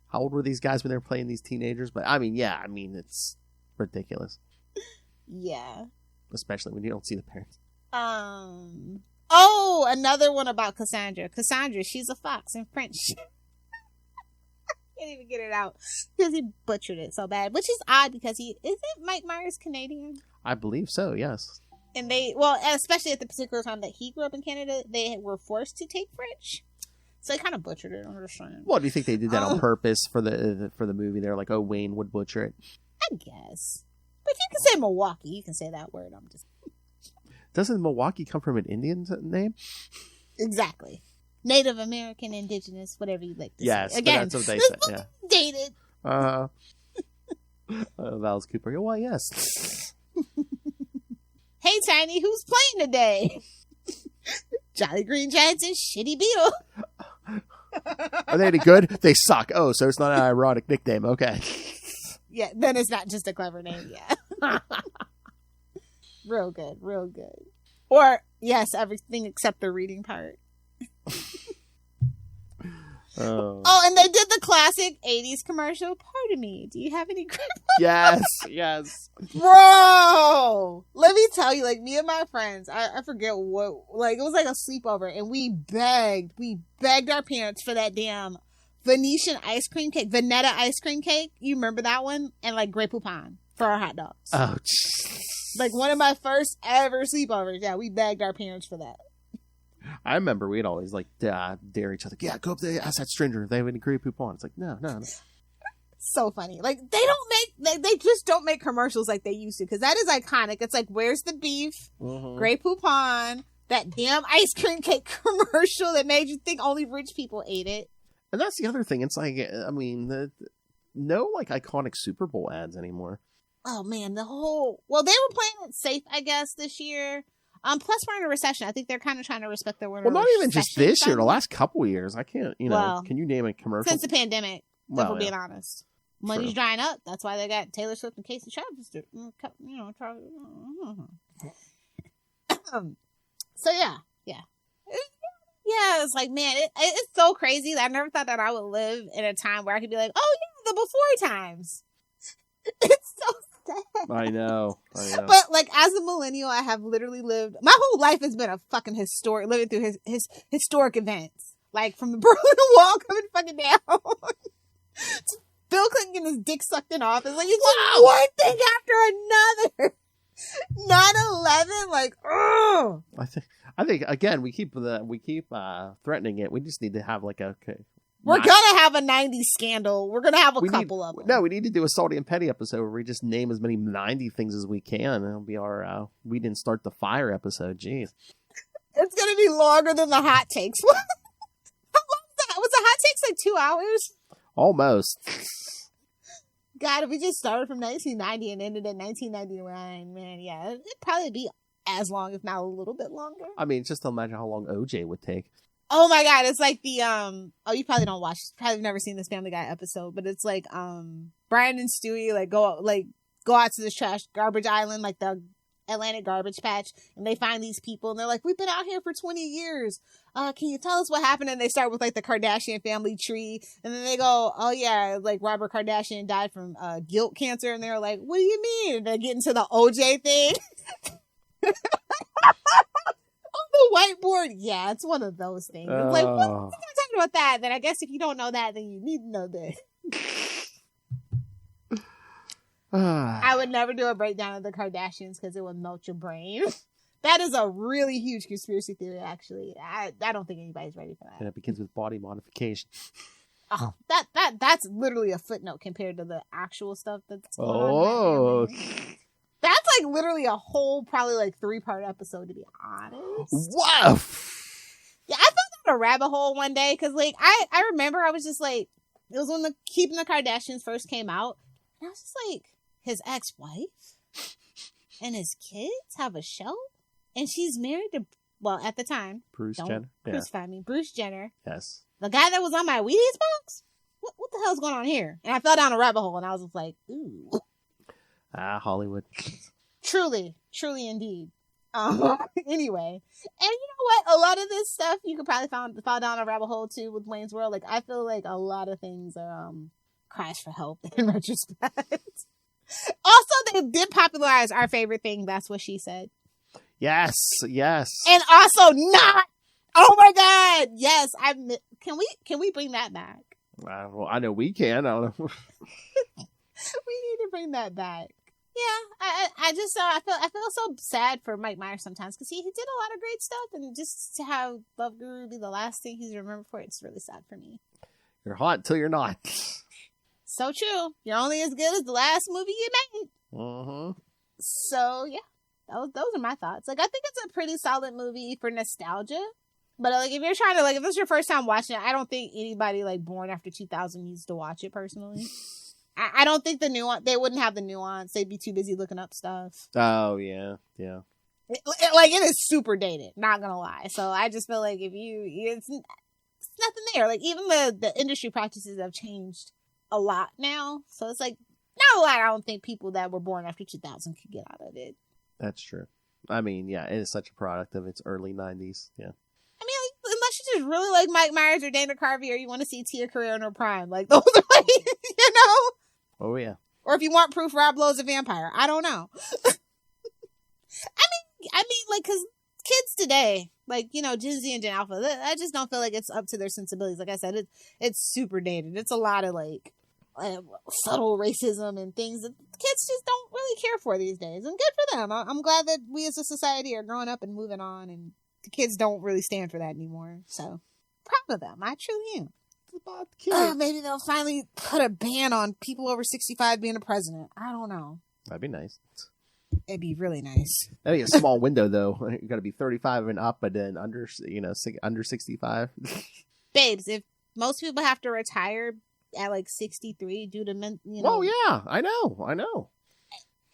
how old were these guys when they were playing these teenagers? But I mean, it's ridiculous. Yeah. Especially when you don't see the parents. Oh, another one about Cassandra. Cassandra, she's a fox in French. Can't even get it out because he butchered it so bad, which is odd because isn't Mike Myers Canadian? I believe so, yes. And especially at the particular time that he grew up in Canada, they were forced to take French, so they kind of butchered it. I'm just saying. Well, do you think they did that on purpose for the movie? They're like, oh, Wayne would butcher it. I guess, but you can say Milwaukee. You can say that word. Doesn't Milwaukee come from an Indian name? Exactly. Native American, indigenous, whatever you like to say. Yes, again, that's what they said. Yeah. Dated. Val's Cooper. Well, yes. Hey, Tiny, who's playing today? Jolly Green Giants and Shitty Beetle. Are they any good? They suck. Oh, so it's not an ironic nickname. Okay. Yeah, then it's not just a clever name. Yeah. Real good. Or, yes, everything except the reading part. Oh, and they did the classic 80s commercial. Pardon me, do you have any Yes. Bro, let me tell you, like, me and my friends, I forget what, like, it was like a sleepover, and we begged our parents for that damn Venetian ice cream cake, Veneta ice cream cake. You remember that one? And like Grey Poupon for our hot dogs. Oh, like one of my first ever sleepovers. Yeah, we begged our parents for that. I remember we'd always like dare each other. Yeah, go up there, ask that stranger if they have any Grey Poupon. It's like, no. So funny. Like they just don't make commercials like they used to, because that is iconic. It's like, where's the beef? Mm-hmm. Grey Poupon, that damn ice cream cake commercial that made you think only rich people ate it. And that's the other thing. It's like, I mean, no like iconic Super Bowl ads anymore. Oh man, they were playing it safe, I guess, this year. Plus we're in a recession. I think they're kind of trying to respect their word. Well, not even just this year. The last couple of years, I can't. Can you name a commercial since the pandemic? If we're being honest, money's drying up. That's why they got Taylor Swift and Casey Travis. So yeah. Yeah, it's like, man, it's so crazy that I never thought that I would live in a time where I could be like, oh yeah, the before times. It's so I know. But like, as a millennial, I have literally lived, my whole life has been a fucking living through his historic events. Like, from the Berlin Wall coming fucking down. Bill Clinton getting his dick sucked in office. Like, it's just one thing after another. 9/11, like, ugh. I think again, we keep threatening it. We just need to have like we're gonna have a 90s scandal. We're gonna have a couple of them. No, we need to do a Salty and Petty episode where we just name as many 90 things as we can. It'll be our we didn't start the fire episode. Jeez. It's gonna be longer than the hot takes. How long was that? Was the hot takes like 2 hours? Almost. God, if we just started from 1990 and ended in 1999, man, yeah, it'd probably be as long, if not a little bit longer. I mean, just imagine how long OJ would take. Oh my God, it's like the you probably don't watch, probably never seen this Family Guy episode, but it's like Brian and Stewie go out to this garbage island, like the Atlantic garbage patch, and they find these people and they're like, we've been out here for 20 years. Can you tell us what happened? And they start with like the Kardashian family tree, and then they go, oh yeah, like Robert Kardashian died from guilt cancer, and they're like, what do you mean? And they get into the OJ thing. On the whiteboard, yeah, it's one of those things. It's like, what? I'm talking about that. Then I guess if you don't know that, then you need to know that. I would never do a breakdown of the Kardashians because it would melt your brain. That is a really huge conspiracy theory, actually. I don't think anybody's ready for that. And it begins with body modification. Oh, that's literally a footnote compared to the actual stuff that's going on. That's like literally a whole, probably like 3-part episode, to be honest. Wow. Yeah, I fell down a rabbit hole one day because like I remember I was just like, it was when Keeping the Kardashians first came out, and I was just like, his ex-wife and his kids have a show, and she's married to, well, at the time, Bruce Jenner. Crucify me, Bruce Jenner. Yes. The guy that was on my Wheaties box. What the hell's going on here? And I fell down a rabbit hole, and I was just like, ooh. Hollywood. Truly indeed. Anyway, and you know what? A lot of this stuff you could probably fall down a rabbit hole too with Wayne's World. Like, I feel like a lot of things are cries for help in retrospect. Also, they did popularize our favorite thing. That's what she said. Yes. And also not. Oh my God. Yes. Can we bring that back? Well, I know we can. I don't know. We need to bring that back. Yeah, I feel so sad for Mike Myers sometimes because he did a lot of great stuff, and just to have Love Guru be the last thing he's remembered for, it's really sad for me. You're hot till you're not. So true. You're only as good as the last movie you made. Mm-hmm. So yeah, those are my thoughts. Like, I think it's a pretty solid movie for nostalgia. But like, if you're trying to, like, if it's your first time watching it, I don't think anybody like born after 2000 needs to watch it personally. I don't think they wouldn't have the nuance. They'd be too busy looking up stuff. Oh, yeah. It is super dated, not gonna lie. So I just feel like it's nothing there. Like, even the industry practices have changed a lot now. So it's like, not a lot I don't think people that were born after 2000 could get out of it. That's true. I mean, yeah, it is such a product of its early 90s. Yeah. I mean, like, unless you just really like Mike Myers or Dana Carvey, or you want to see Tia Carrere in her prime. Like, those are like, you know? Oh, yeah. Or if you want proof Rob Lowe's a vampire. I don't know. I mean, like, because kids today, like, you know, Gen Z and Gen Alpha, I just don't feel like it's up to their sensibilities. Like I said, it's super dated. It's a lot of, like, subtle racism and things that kids just don't really care for these days. And good for them. I'm glad that we as a society are growing up and moving on, and the kids don't really stand for that anymore. So, proud of them. I truly am. About the kids. Maybe they'll finally put a ban on people over 65 being a president. I don't know. That'd be nice. It'd be really nice. That'd be a small window, though. You got to be 35 and up, but then under 65. Babes, if most people have to retire at like 63 due to Oh yeah, I know.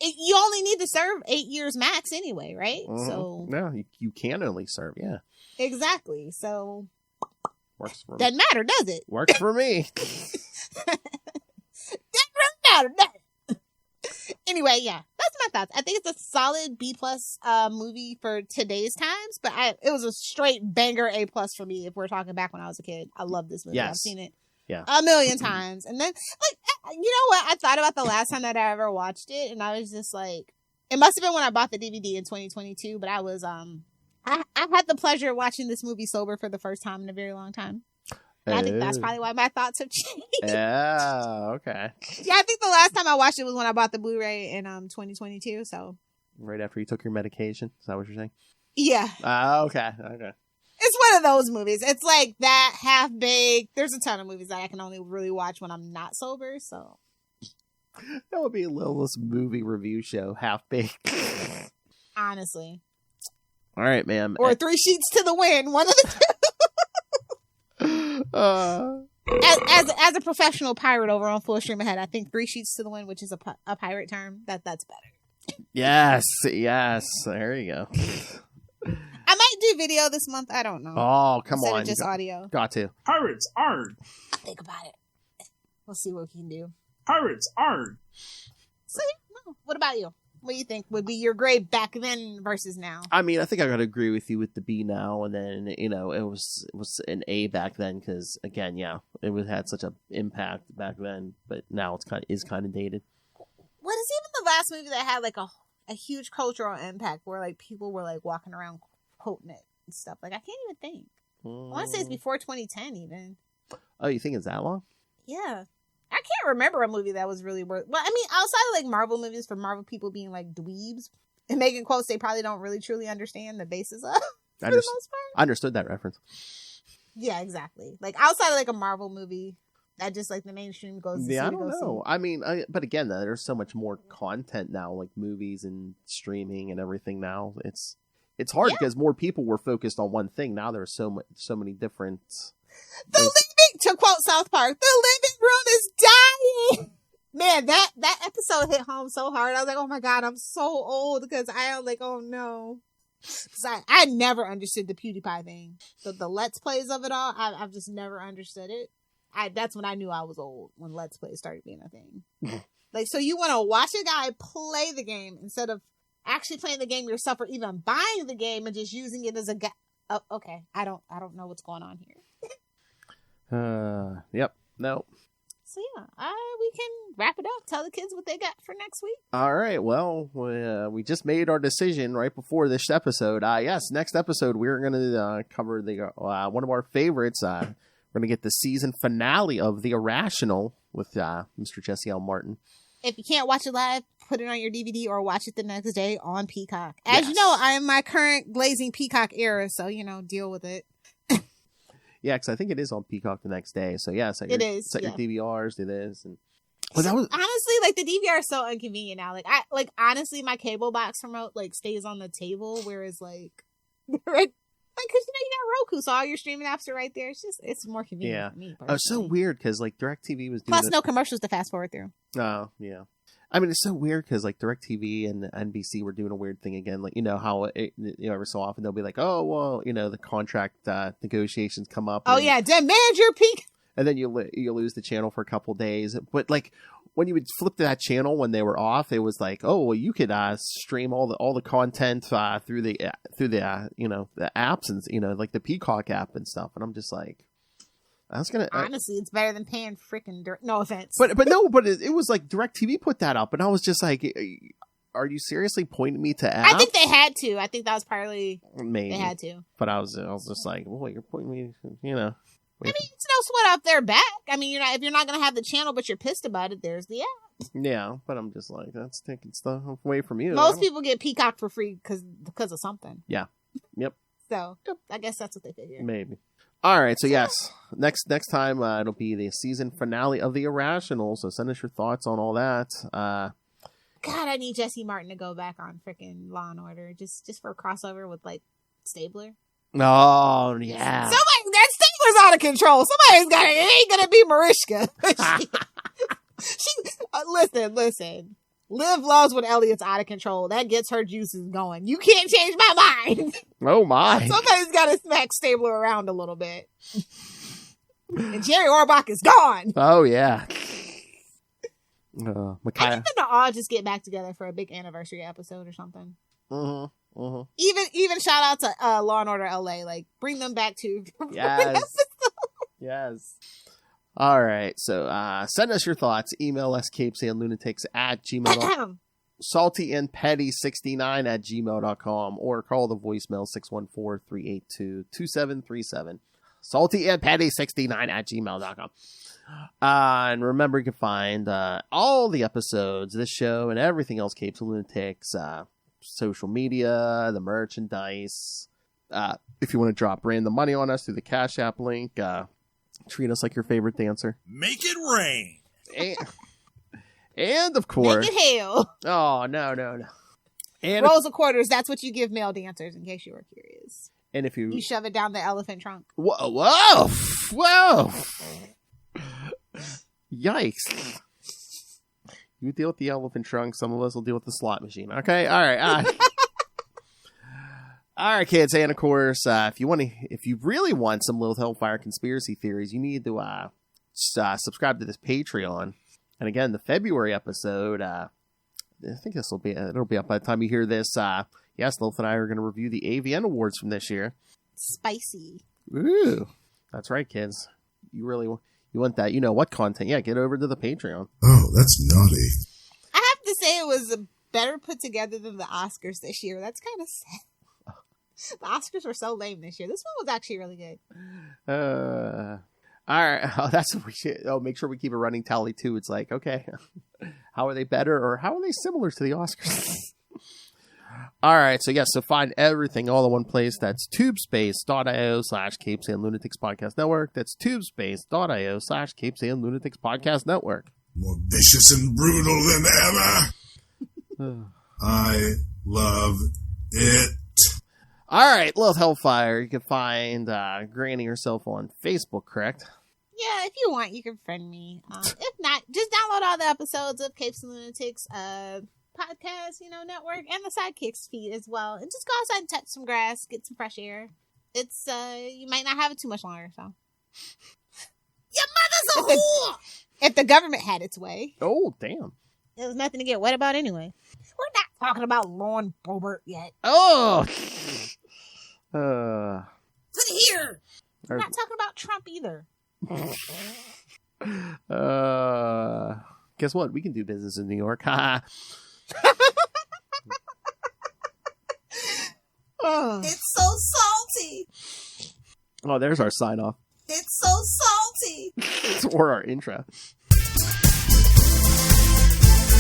You only need to serve 8 years max anyway, right? Mm-hmm. So no, you can only serve. Yeah. Exactly. So. Works for me. Doesn't matter, does it? Works for me. Doesn't really matter, does it? Anyway, yeah, that's my thoughts. I think it's a solid B+ movie for today's times, but it was a straight banger A+ for me if we're talking back when I was a kid. I love this movie. Yes. I've seen it a million times. And then, like, You know what? I thought about the last time that I ever watched it, and I was just like, it must have been when I bought the DVD in 2022. But I was I had the pleasure of watching this movie sober for the first time in a very long time. And I think that's probably why my thoughts have changed. Yeah, okay. Yeah, I think the last time I watched it was when I bought the Blu-ray in 2022. So right after you took your medication, is that what you're saying? Yeah. Okay. It's one of those movies. It's like that, Half-Baked. There's a ton of movies that I can only really watch when I'm not sober. So that would be a Lilith's movie review show, Half-Baked. Honestly. All right, ma'am. Or 3 Sheets to the Wind. One of the two. As a professional pirate over on Full Stream Ahead, I think 3 Sheets to the Wind, which is a pirate term, that's better. Yes. There you go. I might do video this month. I don't know. Oh, come Instead on. of just audio. Got to. Pirates art. I'll think about it. We'll see what we can do. Pirates art. So, what about you? What do you think would be your grade back then versus now? I mean, I think I gotta agree with you with the B now, and then it was an A back then because again, yeah, had such an impact back then, but now it's kind of dated. What is even the last movie that had like a huge cultural impact where like people were like walking around quoting it and stuff? Like I can't even think. I want to say it's before 2010 even. Oh, you think it's that long? Yeah. I can't remember a movie that was really worth. Well, I mean, outside of like Marvel movies, for Marvel people being like dweebs and making quotes they probably don't really truly understand the basis of. For the most part, I understood that reference. Yeah, exactly. Like outside of like a Marvel movie, that just like the mainstream goes. Yeah, I don't know. I mean, but again, there's so much more content now, like movies and streaming and everything. Now it's hard because more people were focused on one thing. Now there's so many different. To quote South Park, the living room is dying. Man, that episode hit home so hard. I was like, oh my God, I'm so old because I was like, oh no. Because I never understood the PewDiePie thing. The Let's Plays of it all, I've just never understood it. That's when I knew I was old, when Let's Plays started being a thing. Like, so you want to watch a guy play the game instead of actually playing the game yourself or even buying the game and just using it as a guy. Oh, okay, I don't know what's going on here. Yep. No. So yeah, we can wrap it up. Tell the kids what they got for next week. All right. Well, we just made our decision right before this episode. Yes, next episode we're going to cover the one of our favorites. We're going to get the season finale of The Irrational with Mr. Jesse L. Martin. If you can't watch it live, put it on your DVD or watch it the next day on Peacock. As you know, I am my current blazing Peacock era, so deal with it. Yeah, because I think it is on Peacock the next day. So yeah, set your DVRs, do this, and honestly, like the DVR is so inconvenient now. Like honestly, my cable box remote like stays on the table, whereas because you got Roku, so all your streaming apps are right there. It's more convenient for me. It's so weird because like DirecTV was doing plus no commercials to fast forward through. Oh yeah. I mean, it's so weird because like DirecTV and NBC were doing a weird thing again. Like, how every so often they'll be like, oh, well, the contract negotiations come up. Demand your peak. And then you lose the channel for a couple days. But like when you would flip to that channel when they were off, it was like, oh, well, you could stream all the content through the the apps and like the Peacock app and stuff. And I'm just like. Honestly, it's better than paying freaking no offense. But it was like DirecTV put that up, and I was just like, "Are you seriously pointing me to apps?" I think they had to. I think that was partly maybe they had to. But I was just like, "Well, you're pointing me, I mean, it's no sweat off their back. I mean, if you're not going to have the channel, but you're pissed about it, there's the app. Yeah, but I'm just like, that's taking stuff away from you. Most people get Peacock for free because of something. Yeah. Yep. So I guess that's what they figure. Maybe. All right, so yes, next time it'll be the season finale of The Irrational. So send us your thoughts on all that. God, I need Jesse Martin to go back on freaking Law and Order just for a crossover with like Stabler. Oh yeah, that Stabler's out of control. Somebody's got it. It ain't gonna be Mariska. Listen. Liv loves when Elliot's out of control. That gets her juices going. You can't change my mind. Oh, my. Somebody's got to smack Stabler around a little bit. And Jerry Orbach is gone. Oh, yeah. I think they'll all just get back together for a big anniversary episode or something. Mm-hmm. Mm-hmm. Even shout out to Law and Order LA. Like, bring them back to yes. Yes. All right. So send us your thoughts. Email us CapesandLunatics@gmail.com. saltyandpetty69@gmail.com or call the voicemail 614-382-2737. saltyandpetty69@gmail.com. And remember, you can find all the episodes, this show, and everything else Capes and Lunatics, social media, the merchandise. If you want to drop random money on us through the Cash App link, treat us like your favorite dancer. Make it rain. And of course, make it hell. Oh, no. And rolls of quarters. That's what you give male dancers, in case you were curious. And if you shove it down the elephant trunk. Whoa. Yikes. You deal with the elephant trunk. Some of us will deal with the slot machine. Okay. All right. All right, kids. And of course, if you really want some Lilith Hellfire conspiracy theories, you need to subscribe to this Patreon. And again, the February episode, I think it'll be up by the time you hear this. Yes, Lilith and I are going to review the AVN Awards from this year. Spicy. Ooh, that's right, kids. You want that? You know what content? Yeah, get over to the Patreon. Oh, that's naughty. I have to say it was better put together than the Oscars this year. That's kind of sad. The Oscars were so lame this year. This one was actually really good. All right. Oh, that's what we should. Oh, make sure we keep a running tally too. It's like, okay, how are they better or how are they similar to the Oscars? All right. So yes, so find everything all in one place. That's tubespace.io/CapesandLunatics Podcast Network. That's tubespace.io/CapesandLunatics Podcast Network. More vicious and brutal than ever. I love it. All right, Lilith Hellfire. You can find Granny herself on Facebook, correct? Yeah, if you want, you can friend me. If not, just download all the episodes of Capes and Lunatics podcast, network, and the Sidekicks feed as well. And just go outside and touch some grass, get some fresh air. It's you might not have it too much longer, so. Your mother's a whore! If the government had its way. Oh, damn. There was nothing to get wet about anyway. We're not talking about Lauren Boebert yet. Oh! Put it here! We're not talking about Trump either. Guess what? We can do business in New York. It's so salty. Oh, there's our sign off. It's so salty. Or our intro.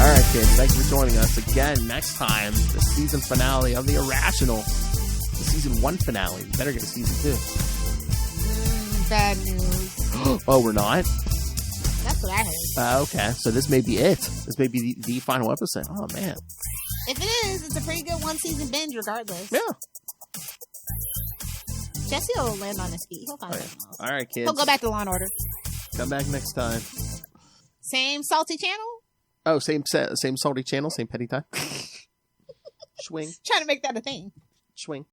All right, kids. Thank you for joining us again. Next time, the season finale of The Irrational. The season 1 finale. You better get a season 2. Bad news. Oh, we're not? That's what I heard. Okay. So this may be it. This may be the final episode. Oh, man. If it is, it's a pretty good one-season binge regardless. Yeah. Jesse will land on his feet. He'll find something else. All right, kids. He'll go back to Law & Order. Come back next time. Same salty channel? Oh, same salty channel, same petty time. Swing. Trying to make that a thing. Swing.